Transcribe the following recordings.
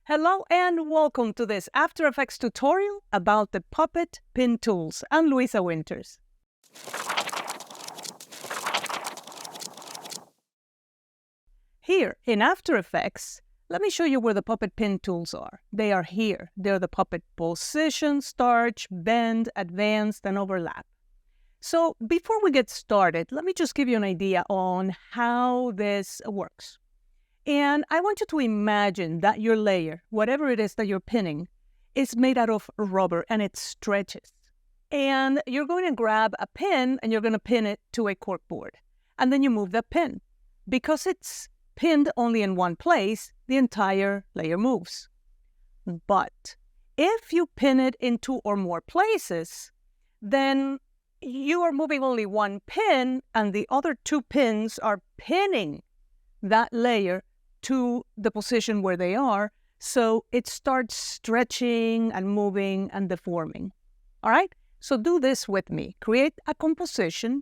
Hello and welcome to this After Effects tutorial about the Puppet Pin Tools. I'm Luisa Winters. Here in After Effects, let me show you where the Puppet Pin Tools are. They are here. They're the Puppet Position, Starch, Bend, Advanced, and Overlap. So before we get started, let me just give you an idea on how this works. And I want you to imagine that your layer, whatever it is that you're pinning, is made out of rubber and it stretches. And you're going to grab a pin and you're going to pin it to a corkboard. And then you move that pin. Because it's pinned only in one place, the entire layer moves. But if you pin it in two or more places, then you are moving only one pin and the other two pins are pinning that layer to the position where they are, so it starts stretching and moving and deforming. All right? So do this with me. Create a composition,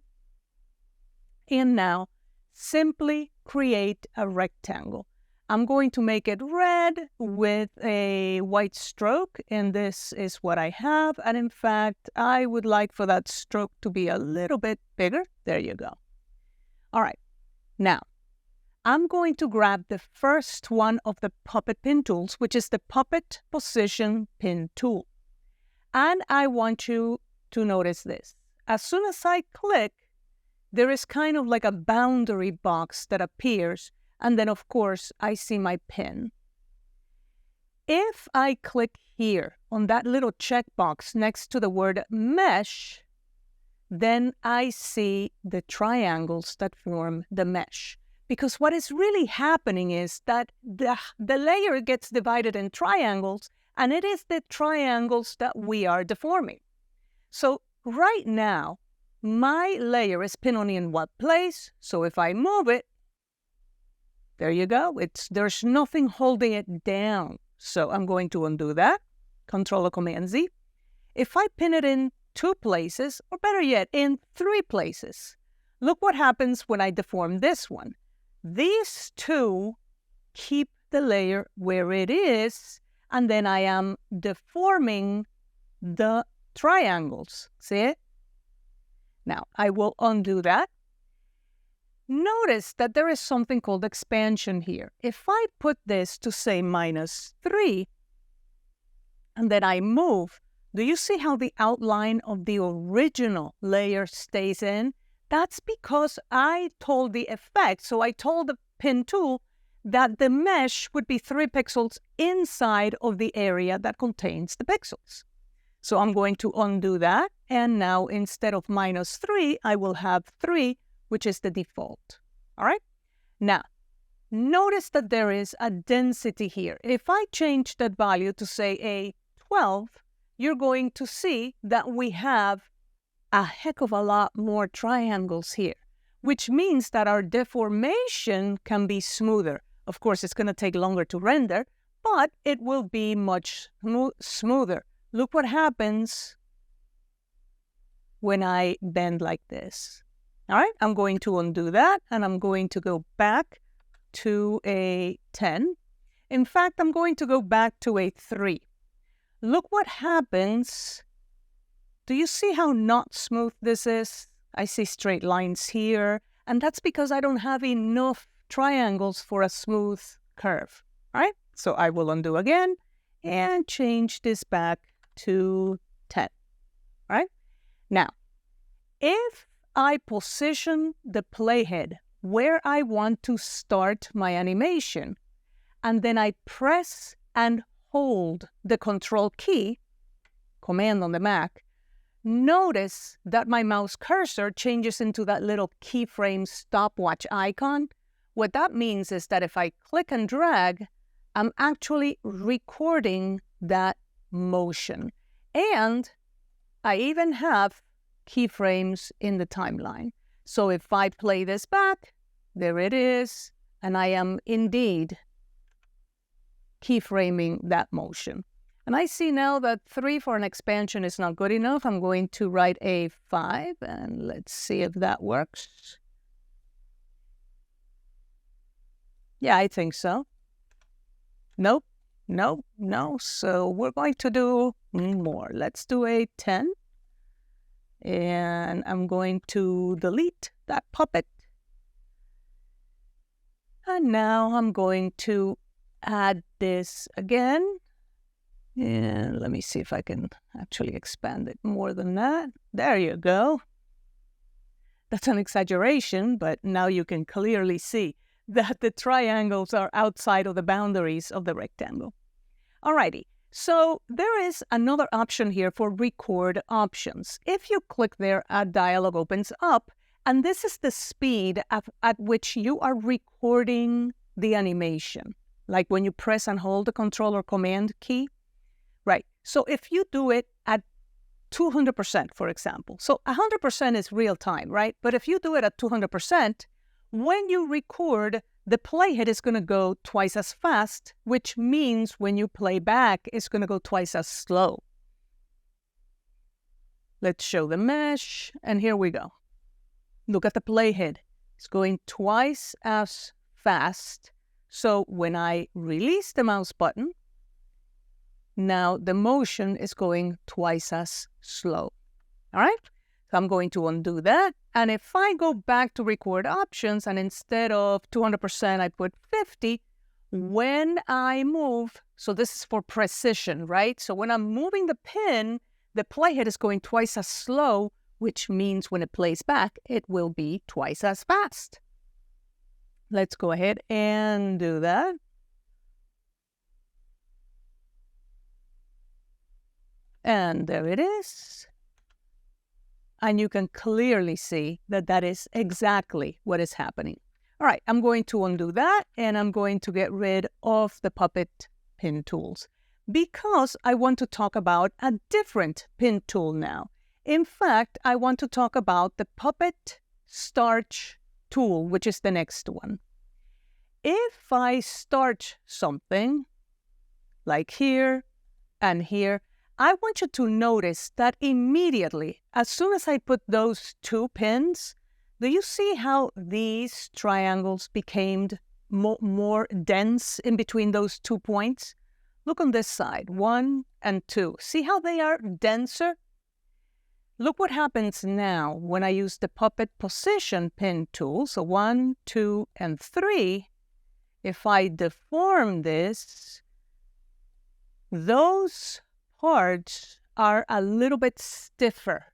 and now simply create a rectangle. I'm going to make it red with a white stroke, and this is what I have. And in fact, I would like for that stroke to be a little bit bigger. There you go. All right. Now, I'm going to grab the first one of the Puppet Pin Tools, which is the Puppet Position Pin Tool. And I want you to notice this. As soon as I click, there is kind of like a boundary box that appears, and then of course I see my pin. If I click here on that little checkbox next to the word Mesh, then I see the triangles that form the mesh. Because what is really happening is that the layer gets divided in triangles, and it is the triangles that we are deforming. So right now, my layer is pinned only in one place. So if I move it, there you go. There's nothing holding it down. So I'm going to undo that. Control or Command Z. If I pin it in two places, or better yet, in three places, look what happens when I deform this one. These two keep the layer where it is, and then I am deforming the triangles. See it? Now, I will undo that. Notice that there is something called expansion here. If I put this to, say, -3, and then I move, do you see how the outline of the original layer stays in? That's because I told the effect, so I told the pin tool that the mesh would be 3 pixels inside of the area that contains the pixels. So I'm going to undo that, and now instead of -3, I will have 3, which is the default. All right? Now, notice that there is a density here. If I change that value to, say, a 12, you're going to see that we have a heck of a lot more triangles here, which means that our deformation can be smoother. Of course, it's going to take longer to render, but it will be much smoother. Look what happens when I bend like this. All right, I'm going to undo that, and I'm going to go back to a 10. In fact, I'm going to go back to a 3. Look what happens. Do you see how not smooth this is? I see straight lines here, and that's because I don't have enough triangles for a smooth curve. All right, so I will undo again and change this back to 10. All right, now, if I position the playhead where I want to start my animation, and then I press and hold the Control key, Command on the Mac, notice that my mouse cursor changes into that little keyframe stopwatch icon. What that means is that if I click and drag, I'm actually recording that motion. And I even have keyframes in the timeline. So if I play this back, there it is, and I am indeed keyframing that motion. And I see now that 3 for an expansion is not good enough. I'm going to write a 5, and let's see if that works. Yeah, I think so. Nope, No, no. So we're going to do more. Let's do a 10. And I'm going to delete that puppet. And now I'm going to add this again. And let me see if I can actually expand it more than that. There you go. That's an exaggeration, but now you can clearly see that the triangles are outside of the boundaries of the rectangle. Alrighty, so there is another option here for record options. If you click there, a dialog opens up, and this is the speed at which you are recording the animation, like when you press and hold the Control or Command key. Right, so if you do it at 200%, for example. So 100% is real time, right? But if you do it at 200%, when you record, the playhead is going to go twice as fast, which means when you play back, it's going to go twice as slow. Let's show the mesh, and here we go. Look at the playhead. It's going twice as fast. So when I release the mouse button, now the motion is going twice as slow. All right? So I'm going to undo that. And if I go back to record options and instead of 200%, I put 50, when I move, so this is for precision, right? So when I'm moving the pin, the playhead is going twice as slow, which means when it plays back, it will be twice as fast. Let's go ahead and do that. And there it is. And you can clearly see that that is exactly what is happening. All right, I'm going to undo that, and I'm going to get rid of the puppet pin tools because I want to talk about a different pin tool now. In fact, I want to talk about the puppet starch tool, which is the next one. If I starch something, like here and here, I want you to notice that immediately, as soon as I put those two pins, do you see how these triangles became more dense in between those 2 points? Look on this side, 1 and 2. See how they are denser? Look what happens now when I use the puppet position pin tool. So 1, 2, and 3. If I deform this, those parts are a little bit stiffer.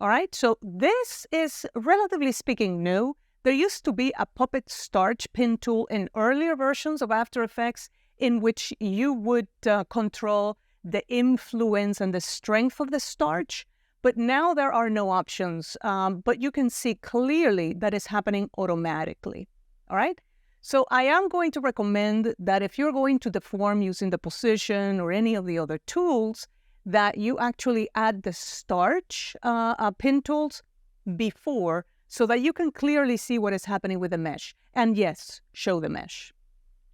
All right, so this is, relatively speaking, new. There used to be a puppet starch pin tool in earlier versions of After Effects in which you would control the influence and the strength of the starch. But now there are no options, but you can see clearly that it's happening automatically. All right? So I am going to recommend that if you're going to deform using the position or any of the other tools, that you actually add the starch pin tools before so that you can clearly see what is happening with the mesh. And yes, show the mesh.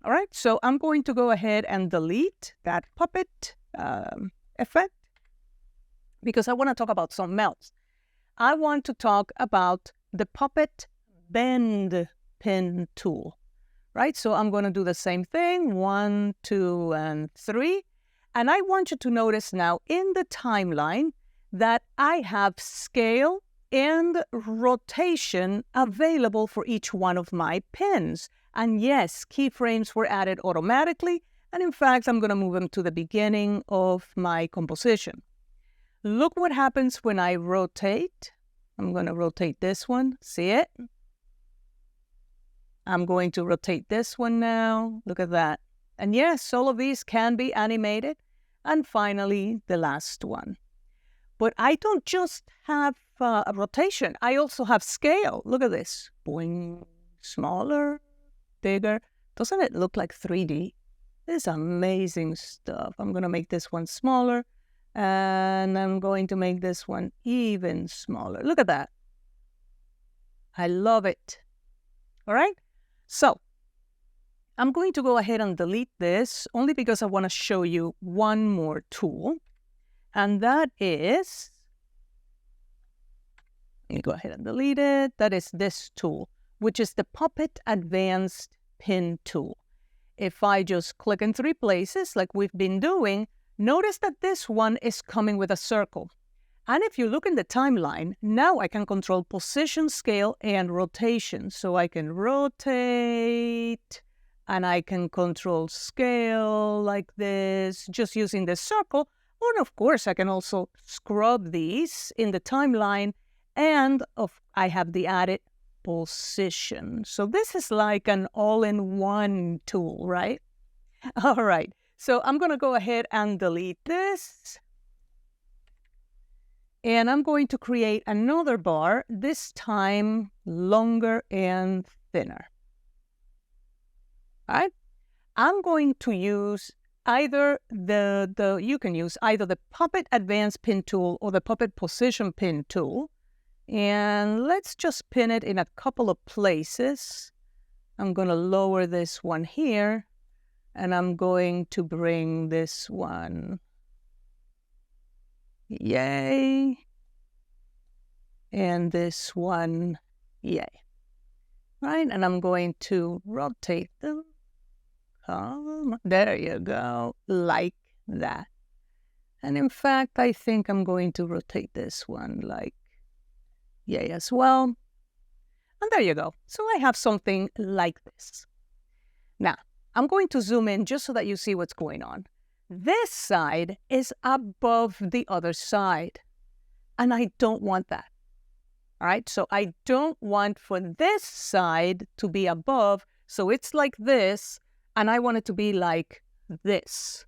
All right, so I'm going to go ahead and delete that puppet effect because I want to talk about something else. I want to talk about the puppet bend pin tool. Right, so I'm going to do the same thing, 1, 2, and 3. And I want you to notice now in the timeline that I have scale and rotation available for each one of my pins. And yes, keyframes were added automatically. And in fact, I'm going to move them to the beginning of my composition. Look what happens when I rotate. I'm going to rotate this one. See it? I'm going to rotate this one now. Look at that. And yes, all of these can be animated. And finally, the last one. But I don't just have a rotation. I also have scale. Look at this. Boing. Smaller, bigger. Doesn't it look like 3D? This is amazing stuff. I'm going to make this one smaller. And I'm going to make this one even smaller. Look at that. I love it. All right? So I'm going to go ahead and delete this only because I want to show you one more tool. And that is, let me go ahead and delete it. That is this tool, which is the Puppet Advanced Pin tool. if I just click in 3 places like we've been doing, notice that this one is coming with a circle. And if you look in the timeline, now I can control position, scale, and rotation. So I can rotate, and I can control scale like this, just using the circle. And of course, I can also scrub these in the timeline, and I have the added position. So this is like an all-in-one tool, right? All right, so I'm going to go ahead and delete this. And I'm going to create another bar, this time longer and thinner. All right? I'm going to use either you can use either the Puppet Advanced Pin tool or the Puppet Position Pin tool. And let's just pin it in a couple of places. I'm going to lower this one here, and I'm going to bring this one. Yay. And this one, yay. Right, and I'm going to rotate them. There you go, like that. And in fact, I think I'm going to rotate this one like yay as well. And there you go. So I have something like this. Now, I'm going to zoom in just so that you see what's going on. This side is above the other side, and I don't want that. All right, so I don't want for this side to be above, so it's like this, and I want it to be like this.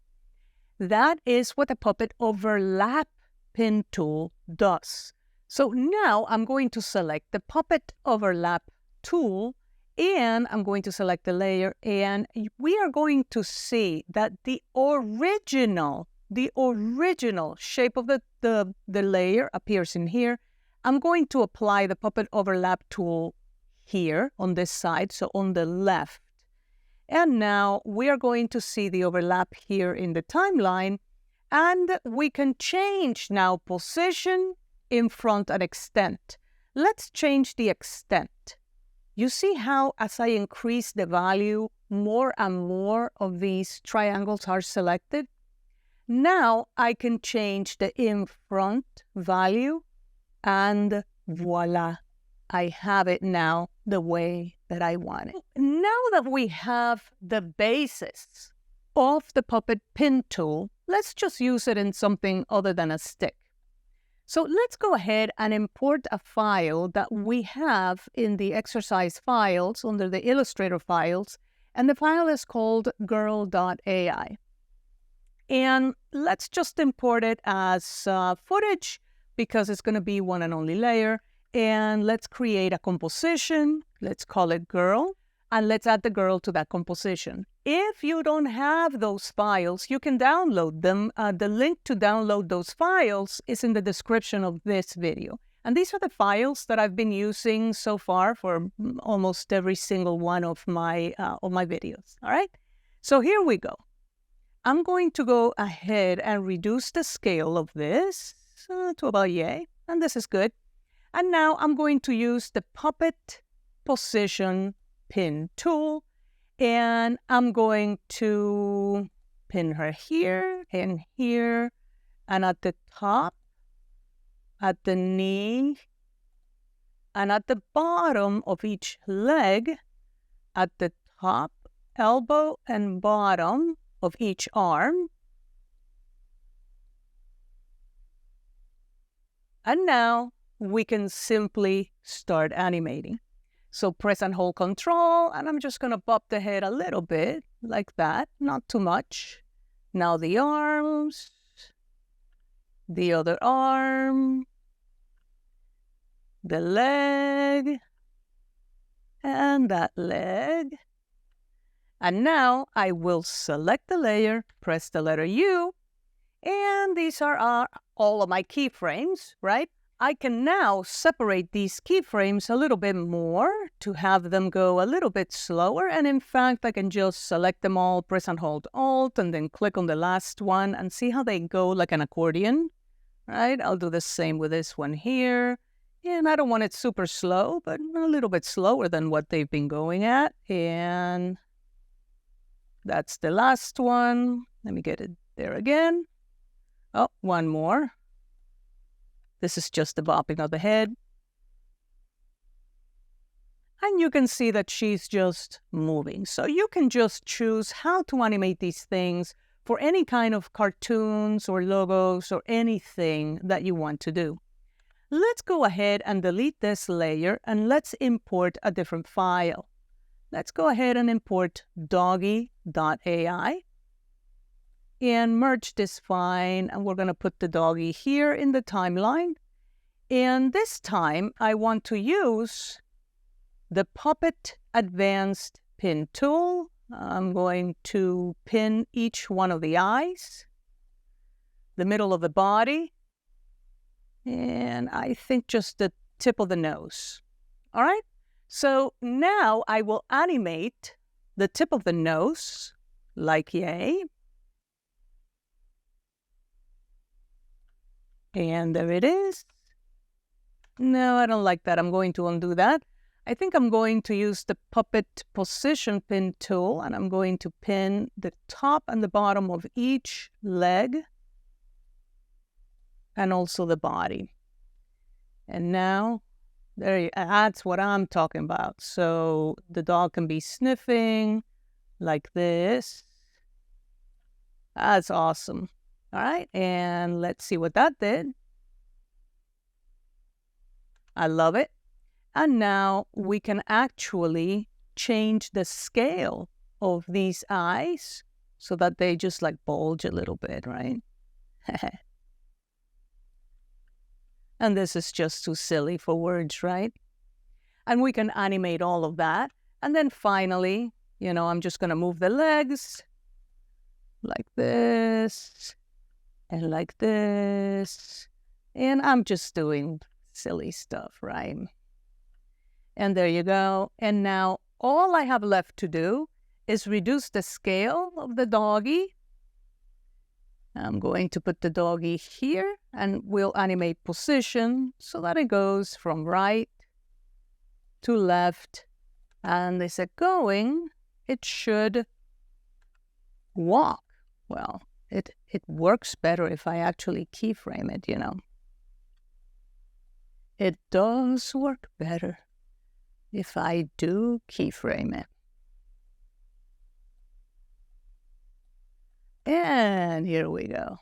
That is what the Puppet Overlap Pin tool does. So now I'm going to select the Puppet Overlap tool, and I'm going to select the layer, and we are going to see that the original shape of the layer appears in here. I'm going to apply the Puppet Overlap tool here on this side, so on the left. And now we are going to see the overlap here in the timeline, and we can change now position, in front, and extent. Let's change the extent. You see how as I increase the value, more and more of these triangles are selected? Now I can change the in front value, and voila, I have it now the way that I want it. Now that we have the basis of the Puppet Pin tool, let's just use it in something other than a stick. So let's go ahead and import a file that we have in the exercise files under the Illustrator files, and the file is called girl.ai. And let's just import it as footage, because it's going to be one and only layer. And let's create a composition. Let's call it girl. And let's add the girl to that composition. If you don't have those files, you can download them. The link to download those files is in the description of this video. And these are the files that I've been using so far for almost every single one of my videos. All right? So here we go. I'm going to go ahead and reduce the scale of this to about yay. And this is good. And now I'm going to use the Puppet Position Pin tool, and I'm going to pin her here and here, and at the top, at the knee, and at the bottom of each leg, at the top, elbow, and bottom of each arm. And now we can simply start animating. So press and hold Control, and I'm just going to bop the head a little bit, like that, not too much. Now the arms, the other arm, the leg, and that leg. And now I will select the layer, press the letter U, and these are all of my keyframes, right? I can now separate these keyframes a little bit more to have them go a little bit slower. And in fact, I can just select them all, press and hold Alt, and then click on the last one and see how they go like an accordion, right? I'll do the same with this one here. And I don't want it super slow, but a little bit slower than what they've been going at. And That's the last one. Let me get it there again. Oh, one more. This is just the bopping of the head. And you can see that she's just moving. So you can just choose how to animate these things for any kind of cartoons or logos or anything that you want to do. Let's go ahead and delete this layer and let's import a different file. Let's go ahead and import doggy.ai and merge this file. And we're going to put the doggy here in the timeline. And this time I want to use the Puppet Advanced Pin tool. I'm going to pin each one of the eyes, the middle of the body, and I think just the tip of the nose. All right? So now I will animate the tip of the nose, like yay. And there it is. No, I don't like that. I'm going to undo that. I think I'm going to use the Puppet Position Pin tool, and I'm going to pin the top and the bottom of each leg and also the body. And now, that's what I'm talking about. So the dog can be sniffing like this. That's awesome. All right, and let's see what that did. I love it. And now we can actually change the scale of these eyes so that they just like bulge a little bit, right? And this is just too silly for words, right? And we can animate all of that. And then finally, I'm just going to move the legs like this and like this. And I'm just doing silly stuff, right? And there you go. And now all I have left to do is reduce the scale of the doggy. I'm going to put the doggy here and we'll animate position so that it goes from right to left. And is it going? It should walk. Well, it works better if I actually keyframe it, It does work better if I do keyframe it. And here we go.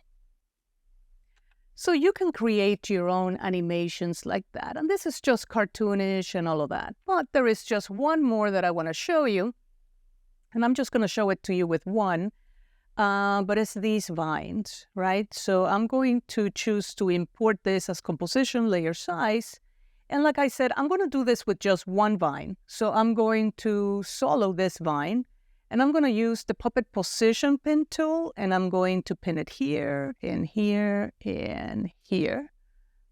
So you can create your own animations like that. And this is just cartoonish and all of that. But there is just one more that I want to show you. And I'm just going to show it to you with one. But it's these vines, right? So I'm going to choose to import this as composition layer size. And like I said, I'm going to do this with just one vine. So I'm going to solo this vine. And I'm going to use the Puppet Position Pin tool. And I'm going to pin it here, and here, and here.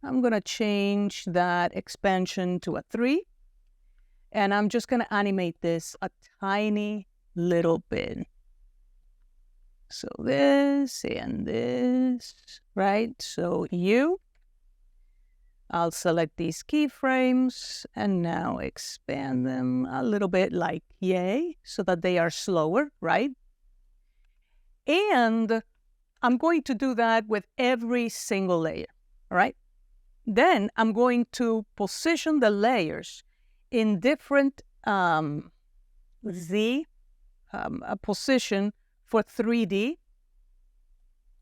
I'm going to change that expansion to a 3. And I'm just going to animate this a tiny little bit. So this and this, right? So I'll select these keyframes and now expand them a little bit like yay, so that they are slower, right? And I'm going to do that with every single layer, all right? Then I'm going to position the layers in different position for 3D,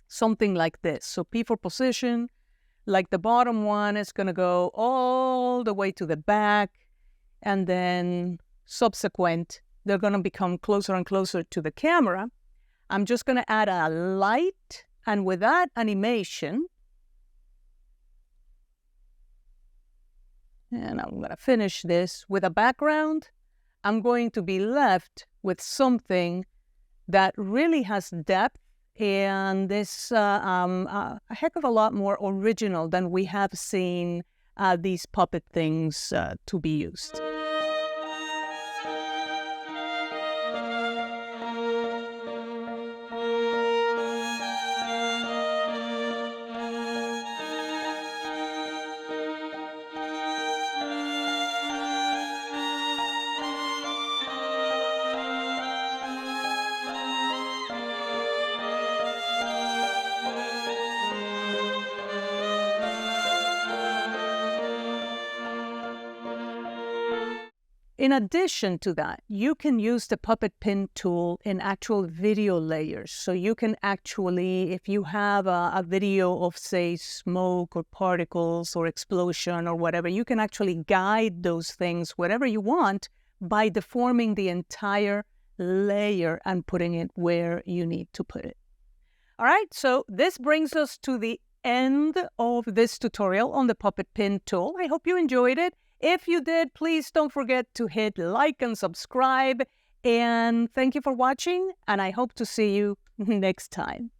something like this. So P for position, like the bottom one is going to go all the way to the back, and then subsequent, they're going to become closer and closer to the camera. I'm just going to add a light, and with that animation, and I'm going to finish this with a background, I'm going to be left with something that really has depth and is a heck of a lot more original than we have seen these puppet things to be used. In addition to that, you can use the puppet pin tool in actual video layers. So you can actually, if you have a video of, say, smoke or particles or explosion or whatever, you can actually guide those things wherever you want by deforming the entire layer and putting it where you need to put it. All right, so this brings us to the end of this tutorial on the puppet pin tool. I hope you enjoyed it. If you did, please don't forget to hit like and subscribe. And thank you for watching, and I hope to see you next time.